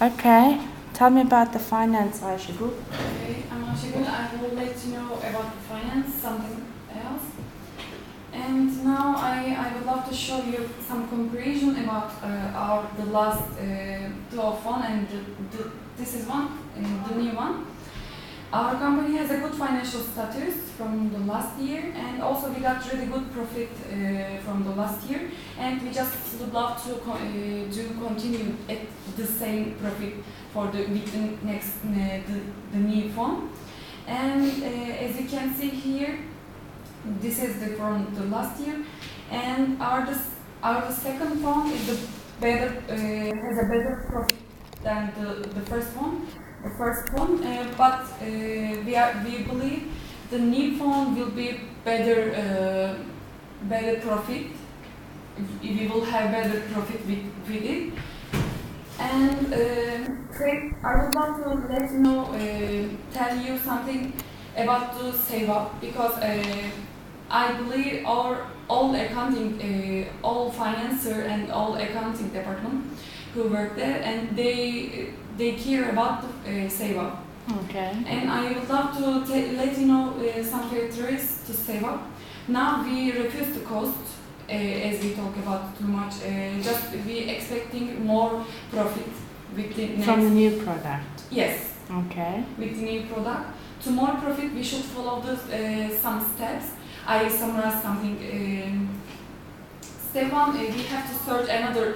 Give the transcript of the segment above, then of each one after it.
Okay, tell me about the finance, Ayşegül. Okay, I'm Ayşegül. I will let you know about the finance, something else. And now I would love to show you some comparison about the last 12 one and this is one, the new one. Our company has a good financial status from the last year, and also we got really good profit from the last year, and we just would love to continue at the same profit for the next the new phone. And as you can see here, this is from the last year, and our second phone is the better has a better profit than the first one. The first phone, but we believe the new phone will be better profit. We will have better profit with it. And I would love to let you know, tell you something about the save up, because I believe all accounting, all financer and all accounting department who work there, and they care about the save up. Okay. And I would love to let you know some characteristics to save up. Now we refuse the cost, as we talk about too much. Just we expecting more profit with the next. From the new product. Yes. Okay. With the new product, to more profit we should follow some steps. I summarize something. Step one, we have to search another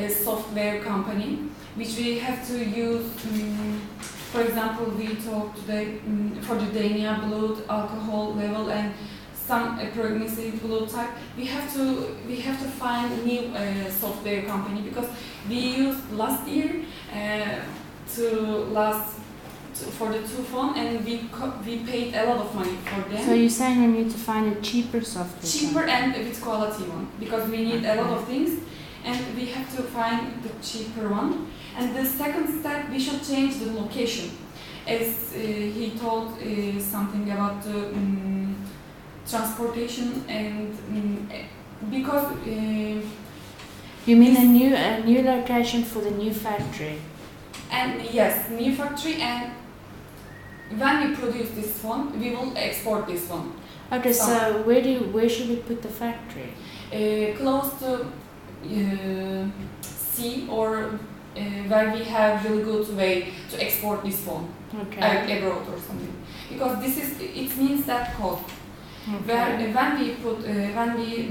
software company, which we have to use. For example, we talk today for the DNA, blood, alcohol level, and some pregnancy blood type. We have to find new software company, because we used last year for the two phone, and we paid a lot of money for them. So you're saying we need to find a cheaper software? Cheaper and with quality one, because we need a lot of things, and we have to find the cheaper one. And the second step, we should change the location, as he told something about the transportation, and because you mean a new location for the new factory? And yes, new factory, and when we produce this phone, we will export this one. Okay, so where should we put the factory? Close to sea, or where we have really good way to export this phone. Okay. Abroad or something, because it means that cost. Okay. When we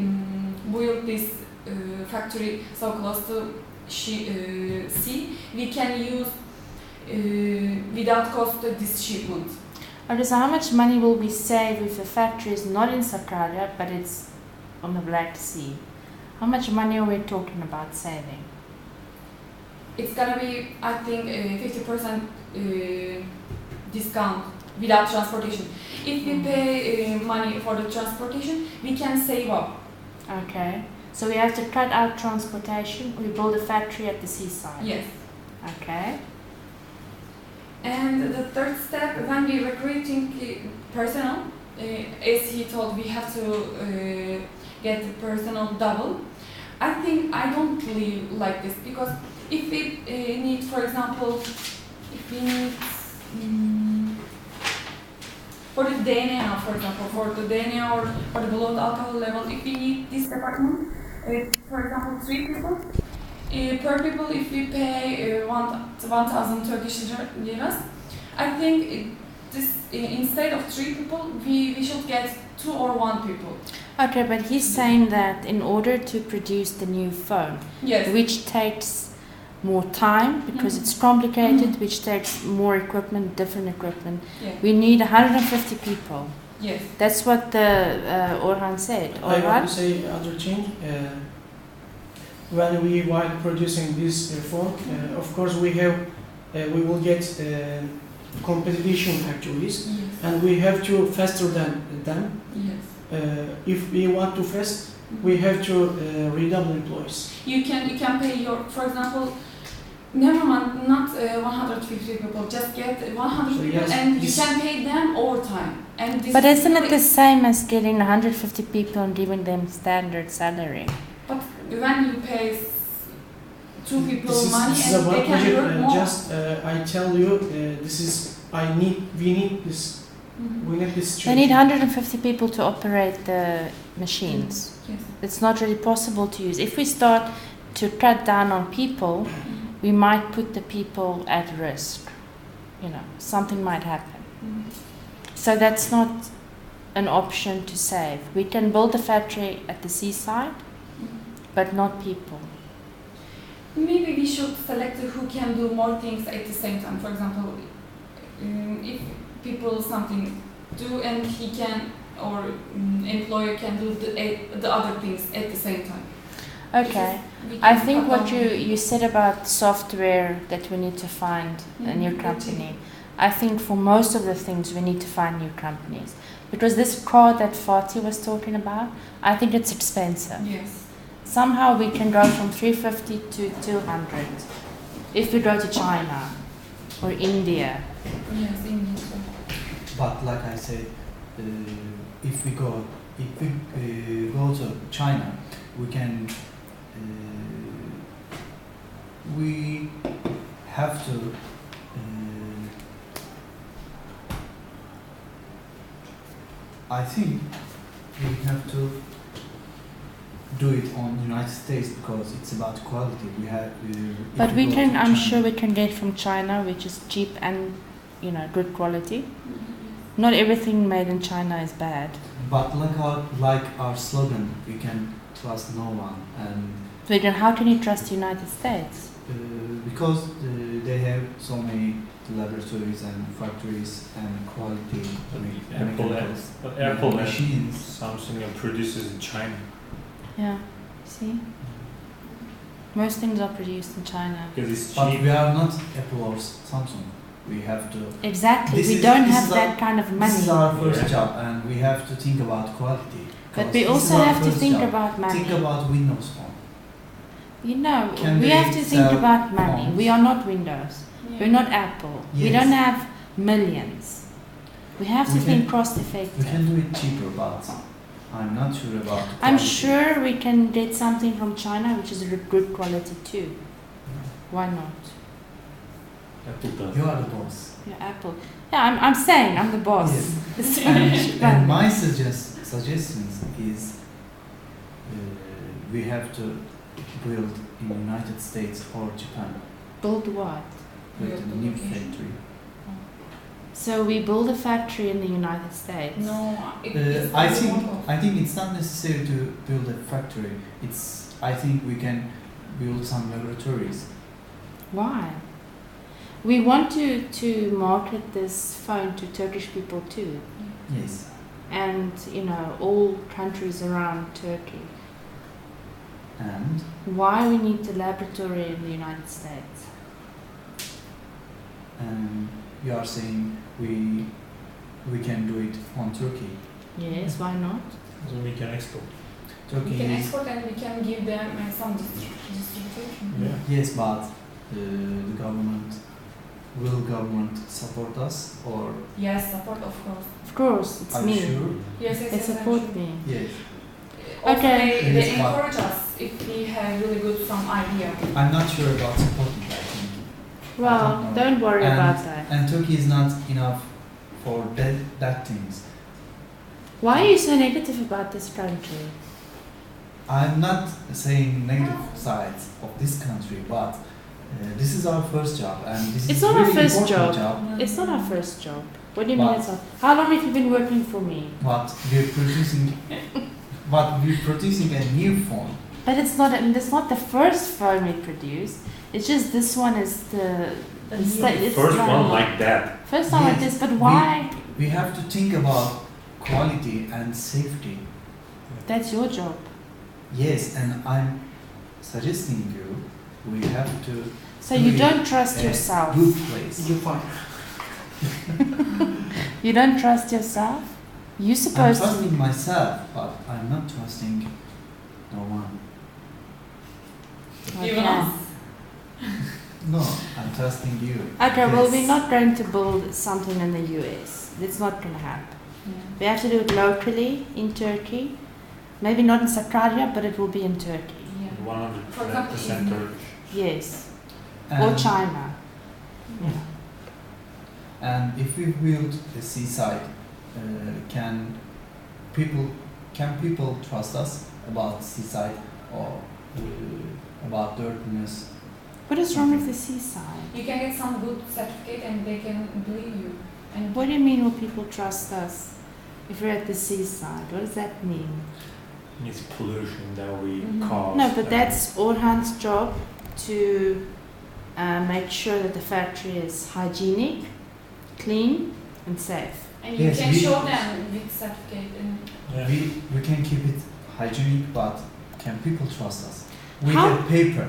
build this factory so close to sea, we can use without cost this shipment. Okay, so how much money will we save if the factory is not in Sakarya but it's on the Black Sea? How much money are we talking about saving? It's gonna be, I think, 50% discount without transportation. If we pay money for the transportation, we can save up. Okay. So we have to cut out transportation. We build a factory at the seaside. Yes. Okay. And the third step, when we recruiting personnel, as he told, we have to get the personnel double. I don't believe like this, because if we need, for example, if we need for the DNA, for example, for the DNA or for the blood alcohol level, if we need this department, for example, 3 people, per people, if we pay 1,000 Turkish liras, I think this instead of 3 people, we should get 2 or 1 people. Okay, but he's saying that in order to produce the new phone, yes, which takes more time because it's complicated, which takes more equipment, different equipment, we need 150 people. Yes. That's what the Orhan said. I want to say other thing. While producing this phone, of course we will get competition actuaries, and we have to faster than them. Yes. If we want to fast, we have to redouble employees. You can pay your, for example, never mind, not 150 people, just get 100 So people, yes, and you can pay them overtime. And this But is isn't it really- the same as getting 150 people and giving them standard salary? But when you pay two people This money is and about they can budget. work more. Just I tell you, we need this. Mhm. We need this. They need 150 people to operate the machines. Yes. It's not really possible to use. If we start to cut down on people, we might put the people at risk. You know, something might happen. Mhm. So that's not an option to save. We can build a factory at the seaside, but not people. Maybe we should select who can do more things at the same time. For example, if people something do and he can or employer can do the other things at the same time. Okay. We I can think cut what down- you said about software that we need to find a new Mhm. company. I think for most of the things we need to find new companies. Because this car that Fatih was talking about, I think it's expensive. Yes. Somehow we can go from 350 to 200 if we go to China or India. Yes, indeed. But like I said, if we go to China, we can we have to I think we have to do it on United States because it's about quality. We have, if But we go can, to I'm China- sure we can get from China, which is cheap and, you know, good quality. Not everything made in China is bad. But like our slogan, we can trust no one, and So then how can you trust the United States? because they have so many laboratories and factories and quality mechanicals, Apple and machines. Samsung produces in China. Yeah, see? Most things are produced in China. Because it's But cheap. we are not Apple or Samsung. We have to. Exactly, This we is- don't this have is that kind of This is money. our first Yeah. job, and we have to think about quality. But 'cause we this also is our have to first think job. about money. Think about Windows Phone. You know, Can we they have to think sell about money. phones? We are not Windows. Yeah. We're not Apple. We Yes. don't have millions. We have to We think can- cost We effective. can do it cheaper, but I'm not sure about. the I'm quality. sure we can get something from China which is good quality too. Why not? Apple does. You are the boss. Yeah, Apple. Yeah, I'm saying I'm the boss. Yes. It's so and, much and fun. my suggestions is we have to build in United States or Japan Build what? with Build a the new location. factory. So we build a factory in the United States. No, it's I the think model. it's not necessary to build a factory. I think we can build some laboratories. Why? We want to market this phone to Turkish people too, Yes. and you know all countries around Turkey. And Why we need the laboratory in the United States? you are saying we can do it on Turkey. Yes, why not? So we can export. Turkey We can is export and we can give them some distribution. Yeah. yes, but the government government support us or Yes, support of course. Of course, it's are me. you sure? Yes, They yes, I'm support sure. me. Yes. Also, Okay. they Yes, but- encourage us if we have really good some idea. I'm not sure about supporting. I think. Well, know. don't worry And- about that. And Turkey is not enough for that things. Why are you so negative about this country? I'm not saying negative sides of this country, but this is our first job, and this It's is not our really first important job. job. It's not our first job. What do you mean But- it's not? How long have you been working for me? But we're producing a new phone. But it's not the first phone we produce. It's just this one is it's First like- one like that. First one like Yes, this, but why? We have to think about quality and safety. That's your job. Yes, and I'm suggesting you we have to So you do don't trust a yourself. good place. You fine. You don't trust yourself? You're I'm supposed to. trusting myself, but I'm not trusting no one. Even Okay. us. No, I'm trusting you. Okay, well, Yes. we're not going to build something in the US. It's not going to happen. We have to do it locally in Turkey. Maybe not in Sakarya, but it will be in Turkey. Yeah. 100% For example, in- Turkish. Yes. Or China. Yeah. And if we build a seaside, can people trust us about seaside or about dirtiness? What is wrong with the seaside? You can get some good certificate and they can believe you. And What do you mean will people trust us if we're at the seaside? What does that mean? It's pollution that we Mhm. cause. No, but that's Orhan's job to make sure that the factory is hygienic, clean, and safe. And you Yes, can we- show them with certificate and Yeah. We can keep it hygienic, but can people trust us? With How- a paper.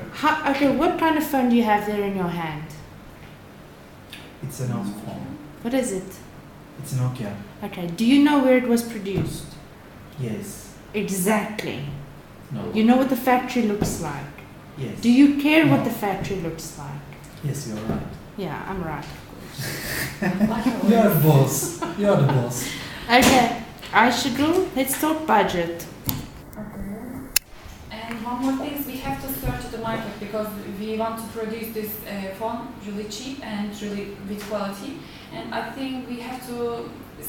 Okay, what kind of phone do you have there in your hand? It's an old phone. What is it? It's Nokia. Okay, do you know where it was produced? Yes. Exactly. No. You know what the factory looks like. Yes. Do you care what No. the factory looks like? Yes, you're right. Yeah, I'm right. like a You're the boss. You're the boss. Okay, Aishagul, let's talk budget. And one more thing, we have to search the market because we want to produce this phone really cheap and really with quality. And I think we have to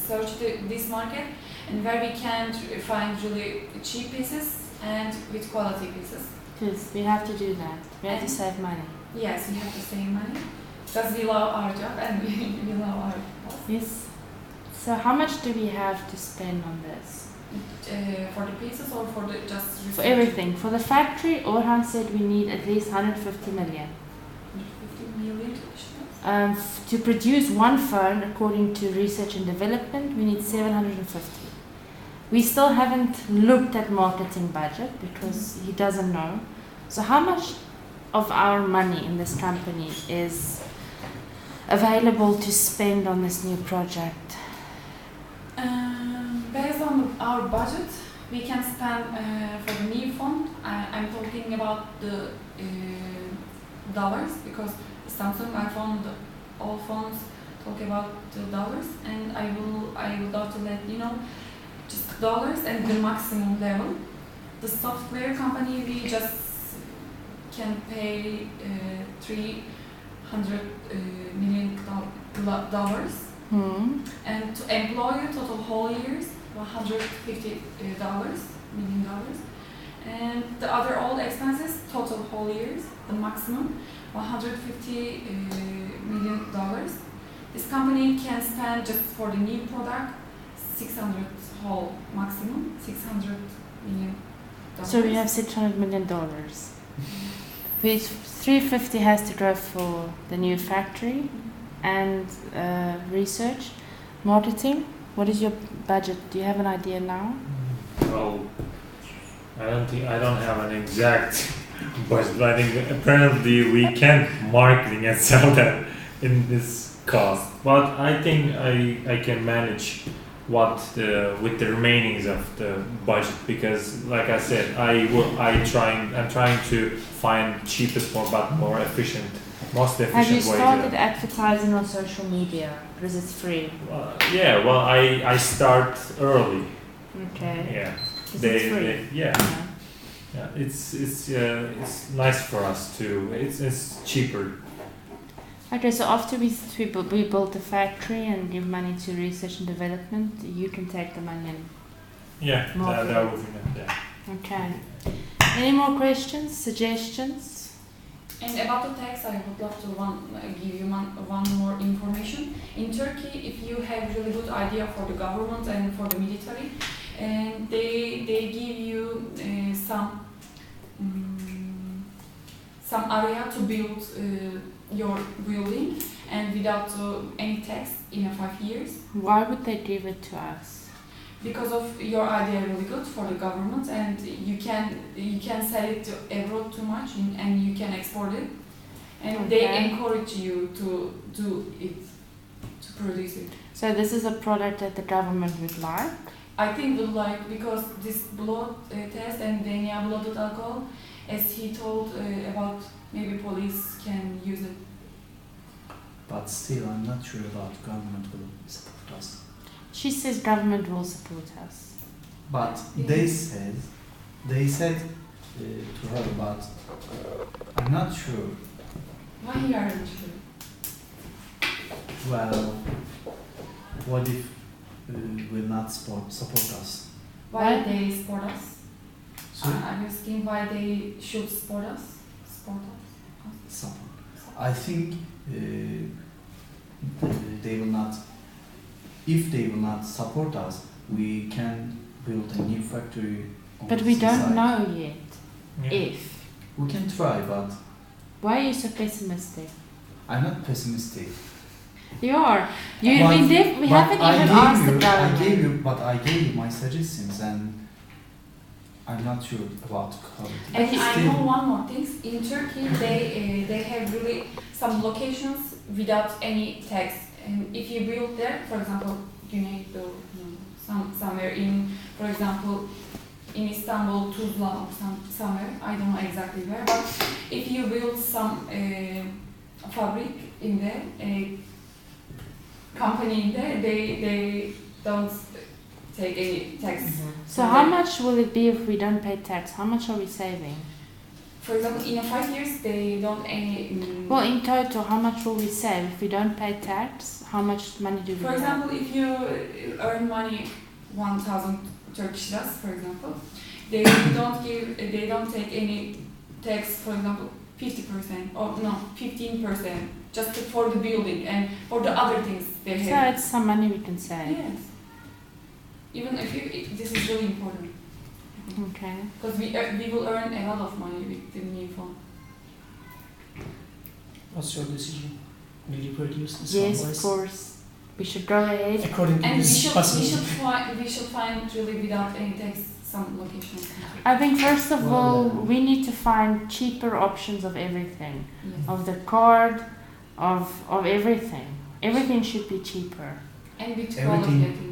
search this market and where we can find really cheap pieces and with quality pieces. Yes, we have to do that. We have to save money. Yes, we have to save money because we love our job and we love our boss. Yes. So how much do we have to spend on this? For the pieces or for the just For research? everything. For the factory, Orhan said we need at least 150 million. 50 million. To produce one phone, according to research and development, we need 750. We still haven't looked at marketing budget because he doesn't know. So how much of our money in this company is available to spend on this new project? Based on our budget, we can spend for the new phone. I'm talking about the dollars because Samsung, iPhone, all phones talk about the dollars, and I would love to let you know just dollars and the maximum level. The software company we just can pay $300 million dollars. And to employ total whole years, $150 million. And the other all expenses, total whole years, the maximum, $150 million. This company can spend just for the new product, 600 whole maximum, $600 million. So we have $600 million. Which 350 has to go for the new factory and research, marketing. What is your budget? Do you have an idea now? Well, I don't have an exact budget, but I think apparently we can marketing and sell that in this cost. But I think I can manage with the remainings of the budget because, like I said, I'm trying to find cheapest but more efficient, most efficient way. Have you started advertising on social media? Because it's free. Yeah, well, I start early. Okay. Yeah. 'Cause it's free. Yeah, it's nice for us too. It's cheaper. Okay, so after we build the factory and give money to research and development, you can take the money and Yeah, More that would be nice. Yeah. okay. Any more questions, suggestions? And about the tax, I would love to give you one more information. In Turkey, if you have really good idea for the government and for the military, and they give you some area to build your building and without any tax in 5 years. Why would they give it to us? Because of your idea really good for the government and you can sell it to abroad too much and you can export it and they encourage you to do it, to produce it. So this is a product that the government would like? I think would like because this blood test and DNA blooded alcohol, as he told about maybe police can use it. But still, I'm not sure about government will support us. She says government will support us. But Yeah. they said to her, but I'm not sure. Why you aren't sure? Well, what if will not support us? Why they support us? So I'm asking why they should support us. Support us. support. I think they will not. If they will not support us, we can build a new factory. On But we the don't seaside. know yet Yeah. if. We can try, but Why are you so pessimistic? I'm not pessimistic. You are. But- we but haven't I even gave asked the you, government. I gave you my suggestions, and I'm not sure about quality. And I Still- know one more thing. In Turkey, they have really some locations without any tax. And if you build there, for example, you need to somewhere in, for example, in Istanbul, Tuzla or somewhere, I don't know exactly where, but if you build some fabric in there, a company in there, they don't take any tax. So how much will it be if we don't pay tax? How much are we saving? For example, in 5 years, they don't any. Well, in total, how much will we save if we don't pay tax? How much money do we For have? example, if you earn money 1,000 Turkish liras, for example, they don't take any tax. For example, 50% or no 15%, just for the building and for the other things they So have. it's some money we can save. Yes. Even if this is really important Okay. because we will earn a lot of money with the new phone. What's your decision? Will you produce this Yes, one of voice? course. We should go ahead. According to And we this should possibility. we should find really without any tax some locations. I think first of Well, all, we need to find cheaper options of everything. Yes. Of the card, of everything. Everything should be cheaper. And with Everything- quality.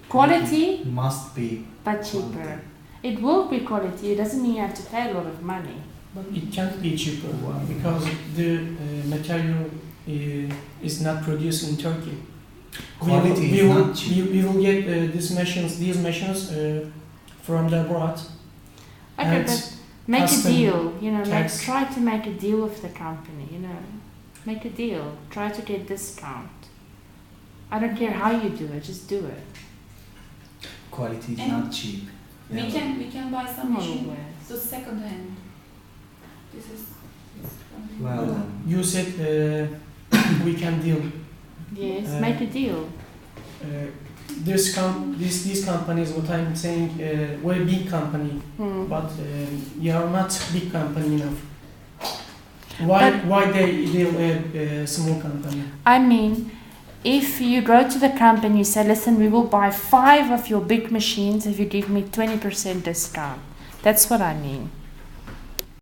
Quality, must be. but cheaper. It will be quality. It doesn't mean you have to pay a lot of money. But it can't be cheaper because the material is not produced in Turkey. Quality we is will, not cheap. we will get these machines from the abroad. Okay, And but make a custom deal. You know, tax. try to make a deal with the company. You know, make a deal. Try to get discount. I don't care how you do it. Just do it. Quality is And not cheap. We Never. can buy some No machine. way. So second hand. This is. Well, You said we can deal. Yes, Uh, make a deal. These companies, what I'm saying, we're a big company, Hmm. but you are not big company enough. Why they deal a small company? I mean, if you go to the company, you say, listen, we will buy 5 of your big machines if you give me 20% discount. That's what I mean.